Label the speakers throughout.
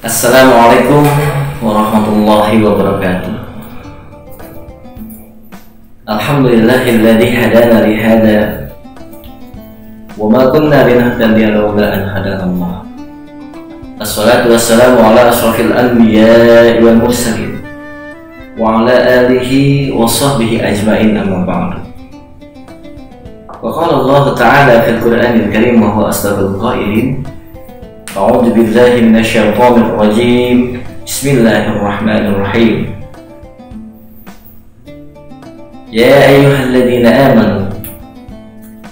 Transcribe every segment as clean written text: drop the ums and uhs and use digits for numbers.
Speaker 1: Assalamualaikum warahmatullahi wabarakatuh. Alhamdulillahilladzi hadana li hada wa ma kunna linahtadiya laula an hadana Allah. Assalatu wassalamu ala asrafil anbiya'i wal mursalin wa ala alihi wa sahbihi ajma'in, amma ba'du. Wa qala Allah ta'ala fil Qur'anil Karim wa huwa asdaqul qailin. A'udzu billahi minasyaitonir rajim. Bismillahirrahmanirrahim. Ya ayyuhalladzina amanu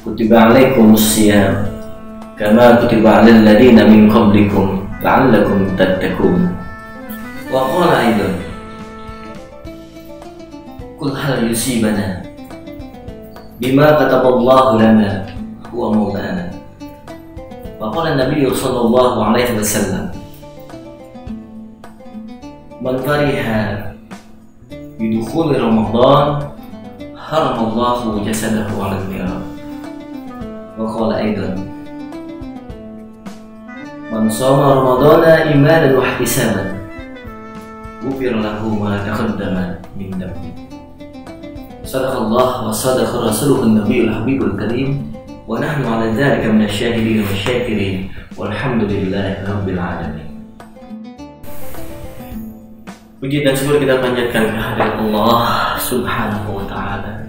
Speaker 1: kutiba 'alaikumus shiyam kama kutiba 'alal ladzina min qablikum la'allakum tattaqun. Wa qala aidan qul hal yusibana bima kataballahu lana huwa maulana. Wa qala Nabi sallallahu alaihi wasallam man fariha bidukhuli Ramadan haramallahu jasadahu 'alal nar. Wa qala aidan man shoma ramadana imanan wa ihtisaban ghufira lahu ma taqaddama min dhanbi. Sadaqallah wa sadaqa rasuluhun nabiyul habibul karim. Wa nahnu ala dzalika minasyahidin wasyakirin walhamdulillahi rabbil alamin. Puji dan syukur kita panjatkan kehadirat Allah Subhanahu wa ta'ala.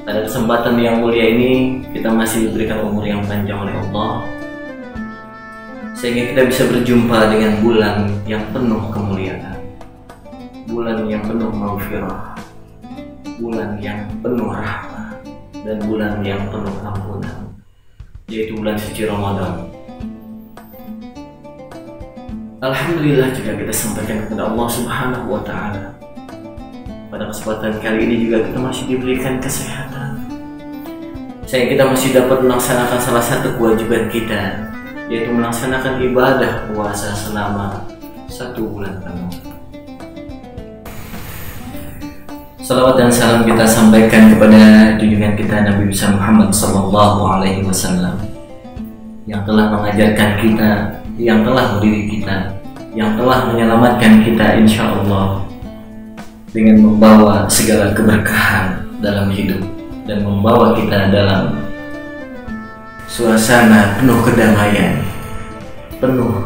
Speaker 1: Pada kesempatan yang mulia ini kita masih diberikan umur yang panjang oleh Allah, sehingga kita bisa berjumpa dengan bulan yang penuh kemuliaan, bulan yang penuh maghfirah, bulan yang penuh rahmat, dan bulan yang penuh ampunan, yaitu bulan suci Ramadan. Alhamdulillah juga kita sampaikan kepada Allah Subhanahu wa ta'ala. Pada kesempatan kali ini juga kita masih diberikan kesehatan, sehingga kita masih dapat melaksanakan salah satu kewajiban kita, yaitu melaksanakan ibadah puasa selama 1 bulan penuh. Salawat dan salam kita sampaikan kepada junjungan kita Nabi besar Muhammad sallallahu alaihi wasallam, yang telah mengajarkan kita, yang telah mendidik kita, yang telah menyelamatkan kita insyaallah dengan membawa segala keberkahan dalam hidup dan membawa kita dalam suasana penuh kedamaian, penuh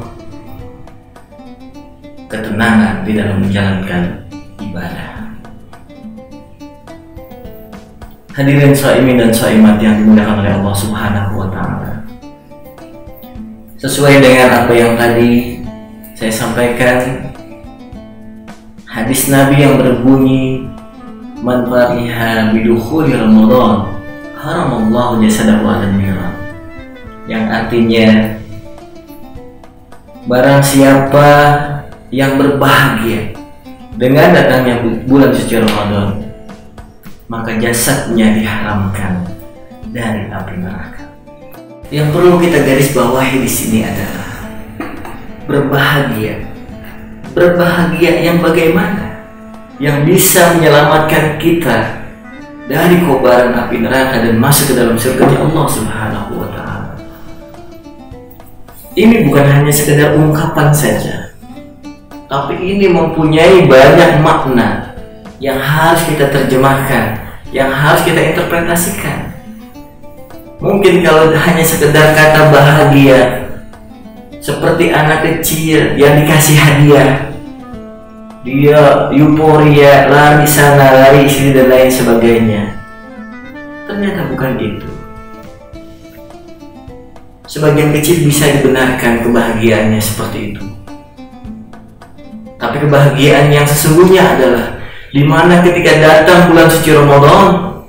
Speaker 1: ketenangan di dalam menjalankan ibadah. Hadirin shaimin dan shaimat yang dimuliakan oleh Allah Subhanahu wa ta'ala. Sesuai dengan apa yang tadi saya sampaikan, hadis Nabi yang berbunyi man fariha bidukhuli Ramadan haramallahu jasadahu 'alan nar, yang artinya barang siapa yang berbahagia dengan datangnya bulan suci Ramadan, maka jasadnya diharamkan dari api neraka. Yang perlu kita garis bawahi di sini adalah berbahagia. Berbahagia yang bagaimana? Yang bisa menyelamatkan kita dari kobaran api neraka dan masuk ke dalam surga Allah Subhanahu wa ta'ala. Ini bukan hanya sekedar ungkapan saja, tapi ini mempunyai banyak makna yang harus kita terjemahkan, yang harus kita interpretasikan. Mungkin kalau hanya sekedar kata bahagia, seperti anak kecil yang dikasih hadiah, dia euforia, lari sana, lari sini dan lain sebagainya. Ternyata bukan itu. Sebagian kecil bisa dibenarkan kebahagiaannya seperti itu, tapi kebahagiaan yang sesungguhnya adalah dimana ketika datang bulan suci Ramadan,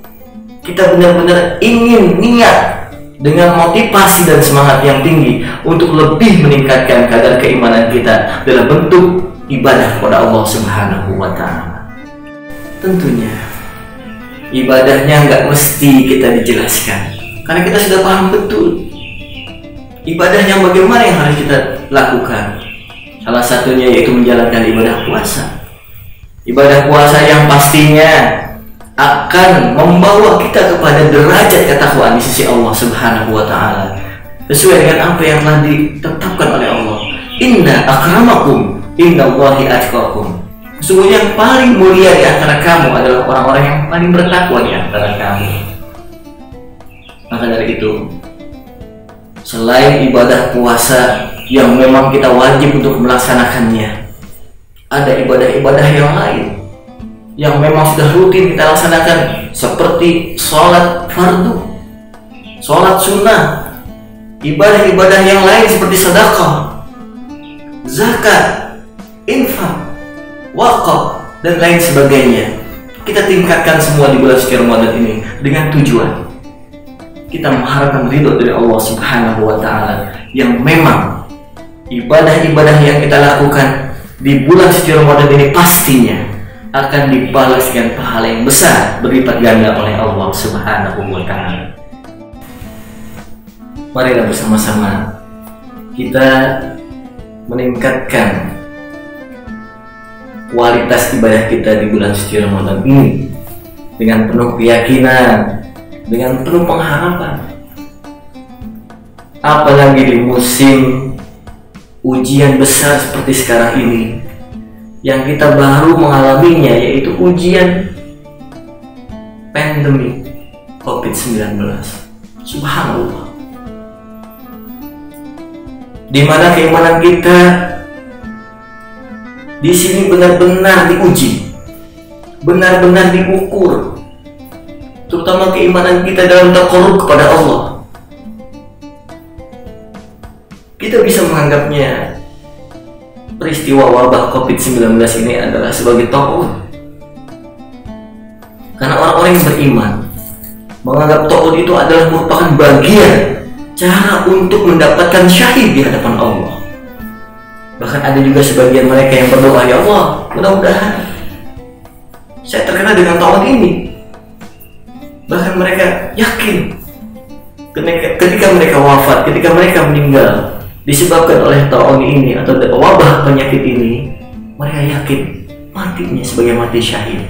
Speaker 1: kita benar-benar ingin niat dengan motivasi dan semangat yang tinggi untuk lebih meningkatkan kadar keimanan kita dalam bentuk ibadah kepada Allah Subhanahu wa ta'ala. Tentunya ibadahnya nggak mesti kita dijelaskan, karena kita sudah paham betul ibadahnya bagaimana yang harus kita lakukan. Salah satunya yaitu menjalankan ibadah puasa. Ibadah puasa yang pastinya akan membawa kita kepada derajat ketakwaan di sisi Allah Subhanahu wa ta'ala, sesuai dengan apa yang telah ditetapkan oleh Allah. Inna akramakum indallahi atqakum. Sesungguhnya yang paling mulia di antara kamu adalah orang-orang yang paling bertakwa di antara kamu. Maka dari itu, selain ibadah puasa yang memang kita wajib untuk melaksanakannya, ada ibadah-ibadah yang lain yang memang sudah rutin kita laksanakan, seperti sholat fardu, sholat sunnah, ibadah-ibadah yang lain seperti sedekah, zakat, infak, wakaf, dan lain sebagainya. Kita tingkatkan semua di bulan suci Ramadan ini dengan tujuan kita mengharapkan ridho dari Allah Subhanahu wa Ta'ala, yang memang ibadah-ibadah yang kita lakukan di bulan suci Ramadan ini pastinya akan dibalas dengan pahala yang besar berlipat ganda oleh Allah Subhanahu wa Ta'ala. Marilah bersama-sama kita meningkatkan kualitas ibadah kita di bulan suci Ramadan ini dengan penuh keyakinan, dengan penuh pengharapan. Apalagi di musim ujian besar seperti sekarang ini, yang kita baru mengalaminya, yaitu ujian pandemi COVID-19. Subhanallah. Di mana keimanan kita di sini benar-benar diuji, benar-benar diukur, terutama keimanan kita dalam taqarrub kepada Allah. Kita bisa menganggapnya peristiwa wabah COVID-19 ini adalah sebagai ta'ud, karena orang-orang yang beriman menganggap ta'ud itu adalah merupakan bagian cara untuk mendapatkan syahid di hadapan Allah. Bahkan ada juga sebagian mereka yang berdoa, ya Allah, mudah-mudahan saya terkena dengan ta'ud ini. Bahkan mereka yakin ketika mereka wafat, ketika mereka meninggal disebabkan oleh ta'ud ini atau wabah penyakit ini, mereka yakin matinya sebagai mati syahid.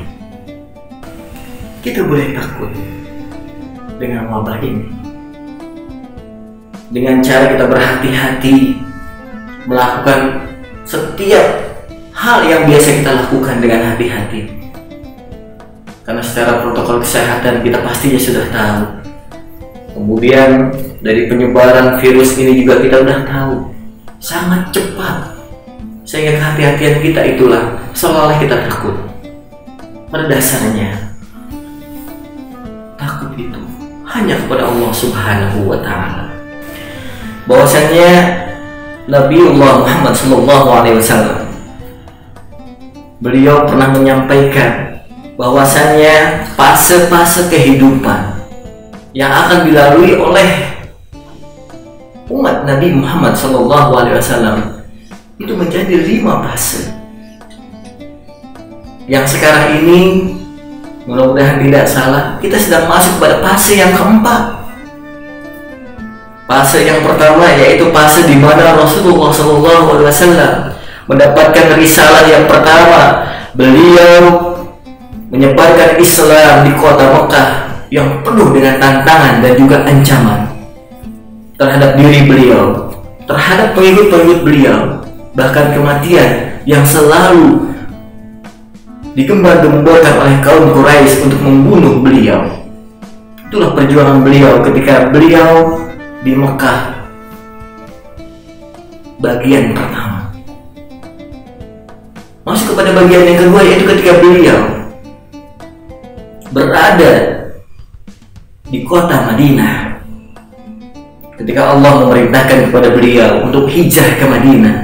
Speaker 1: Kita boleh takut dengan wabah ini dengan cara kita berhati-hati melakukan setiap hal yang biasa kita lakukan dengan hati-hati, karena secara protokol kesehatan kita pastinya sudah tahu. Kemudian dari penyebaran virus ini juga kita sudah tahu sangat cepat, sehingga kehati-hatian kita itulah seolah-olah kita takut. Pada dasarnya takut itu hanya kepada Allah Subhanahu wa Ta'ala. Bahwasannya Nabiullah Muhammad SAW, beliau pernah menyampaikan bahwasannya fase-fase kehidupan yang akan dilalui oleh umat Nabi Muhammad SAW itu menjadi 5 fase. Yang sekarang ini, mudah-mudahan tidak salah, kita sedang masuk pada fase yang keempat. Fase yang pertama yaitu fase di mana Rasulullah SAW mendapatkan risalah yang pertama. Beliau menyebarkan Islam di kota Mekah yang penuh dengan tantangan dan juga ancaman terhadap diri beliau, terhadap pengikut-pengikut beliau, bahkan kematian yang selalu digembar-gemborkan oleh kaum Quraisy untuk membunuh beliau. Itulah perjuangan beliau ketika beliau di Mekah bagian pertama. Masuk kepada bagian yang kedua, yaitu ketika beliau berada di kota Madinah, ketika Allah memerintahkan kepada beliau untuk hijrah ke Madinah.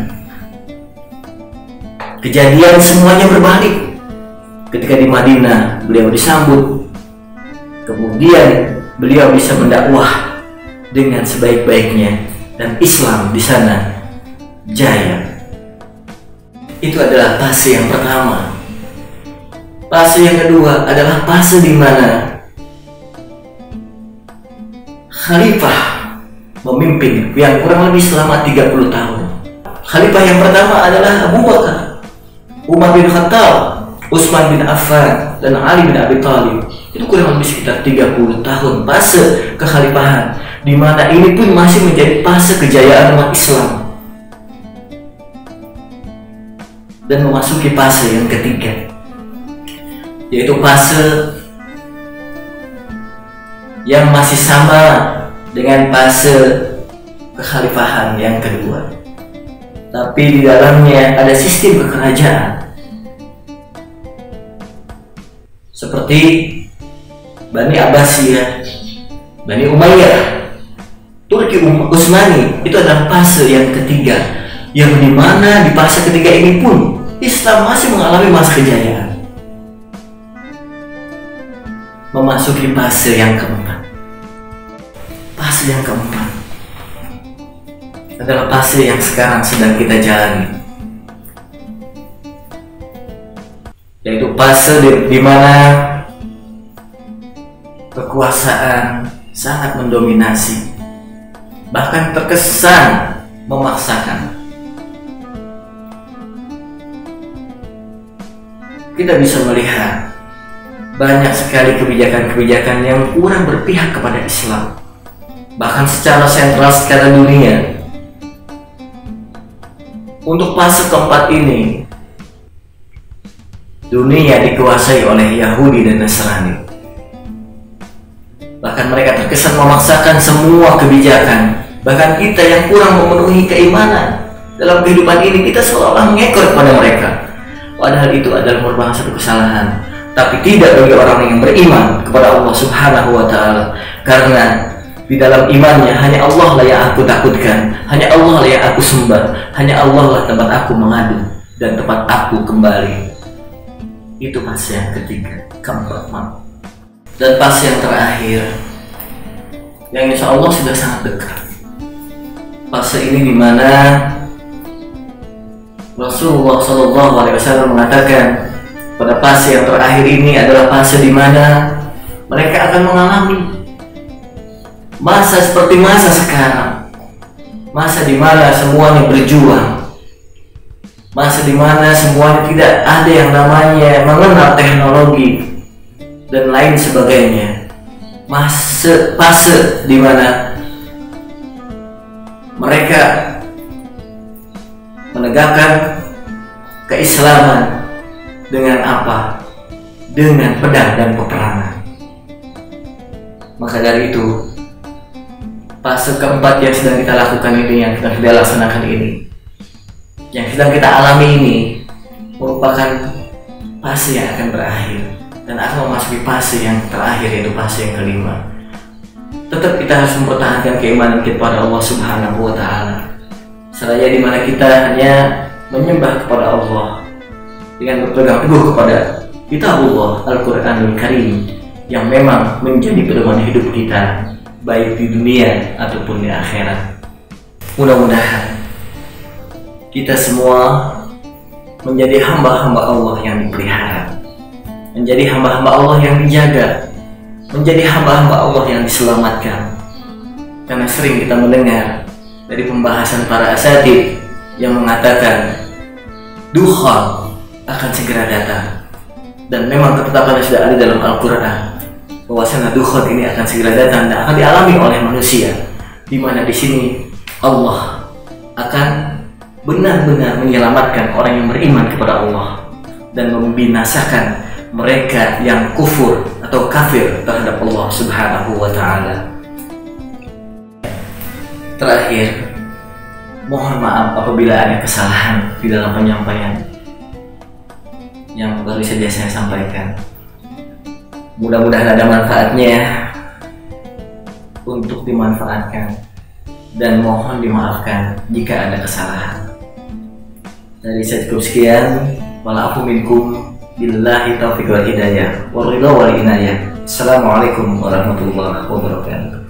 Speaker 1: Kejadian semuanya berbalik. Ketika di Madinah beliau disambut, kemudian beliau bisa mendakwah dengan sebaik-baiknya, dan Islam di sana jaya. Itu adalah fase yang pertama. Fase yang kedua adalah fase di mana khalifah memimpin yang kurang lebih selama 30 tahun. Khalifah yang pertama adalah Abu Bakar, Umar bin Khattab, Utsman bin Affan, dan Ali bin Abi Thalib. Itu kurang lebih sekitar 30 tahun fase kekhalifahan, di mana ini pun masih menjadi fase kejayaan umat Islam. dan memasuki fase yang ketiga, yaitu fase yang masih sama dengan fase kekhalifahan yang kedua, tapi di dalamnya ada sistem kekerajaan seperti Bani Abbasiyah, Bani Umayyah, Turki Utsmani. Itu adalah fase yang ketiga, yang dimana di fase ketiga ini pun Islam masih mengalami masa kejayaan. Memasuki fase yang keempat. Fase yang keempat adalah fase yang sekarang sedang kita jalani, yaitu fase di mana kekuasaan sangat mendominasi, bahkan terkesan memaksakan. Kita bisa melihat banyak sekali kebijakan-kebijakan yang kurang berpihak kepada Islam, bahkan secara sentral, secara dunia. Untuk fase keempat ini, dunia dikuasai oleh Yahudi dan Nasrani. Bahkan mereka terkesan memaksakan semua kebijakan. Bahkan kita yang kurang memenuhi keimanan dalam kehidupan ini, kita seolah-olah mengekor kepada mereka. Padahal itu adalah merupakan satu kesalahan. Tapi tidak bagi orang yang beriman kepada Allah Subhanahu wa Ta'ala, karena di dalam imannya hanya Allah lah yang aku takutkan, hanya Allah lah yang aku sembah, hanya Allah lah tempat aku mengadu dan tempat aku kembali. Itu fase yang ketiga, keempat, dan fase yang terakhir, yang insya Allah sudah sangat dekat. Fase ini dimana Rasulullah SAW mengatakan pada fase yang terakhir ini adalah fase dimana mereka akan mengalami masa seperti masa sekarang, masa dimana semuanya berjuang, masa dimana semuanya tidak ada yang namanya mengenal teknologi dan lain sebagainya. Fase dimana mereka menegakkan keislaman dengan apa? Dengan pedang dan peperangan. Maka dari itu, fase keempat yang sedang kita lakukan ini, yang sedang kita laksanakan ini, yang sedang kita alami ini, merupakan fase yang akan berakhir dan akan memasuki fase yang terakhir, yaitu fase yang kelima. Tetap kita harus mempertahankan keimanan kita kepada Allah Subhanahu wa Ta'ala, seraya dimana kita hanya menyembah kepada Allah dengan berpegang teguh kepada Kitabullah Al-Quranul Karim, yang memang menjadi pedoman hidup kita baik di dunia ataupun di akhirat. Mudah-mudahan kita semua menjadi hamba-hamba Allah yang dipelihara, menjadi hamba-hamba Allah yang dijaga, menjadi hamba-hamba Allah yang diselamatkan. Karena sering kita mendengar dari pembahasan para asatidz yang mengatakan duha akan segera datang, dan memang ketetapannya sudah ada dalam Al-Quran bahwasanya duha ini akan segera datang dan akan dialami oleh manusia, di mana di sini Allah akan benar-benar menyelamatkan orang yang beriman kepada Allah dan membinasakan mereka yang kufur atau kafir terhadap Allah Subhanahu wa Ta'ala. Terakhir, mohon maaf apabila ada kesalahan di dalam penyampaian yang baru saja saya sampaikan. Mudah-mudahan ada manfaatnya untuk dimanfaatkan, dan mohon dimaafkan jika ada kesalahan. Dari saya cukup sekian. Walafu minkum billahi taufiq wal hidayah wa ridha wal inayah. Assalamualaikum warahmatullahi wabarakatuh.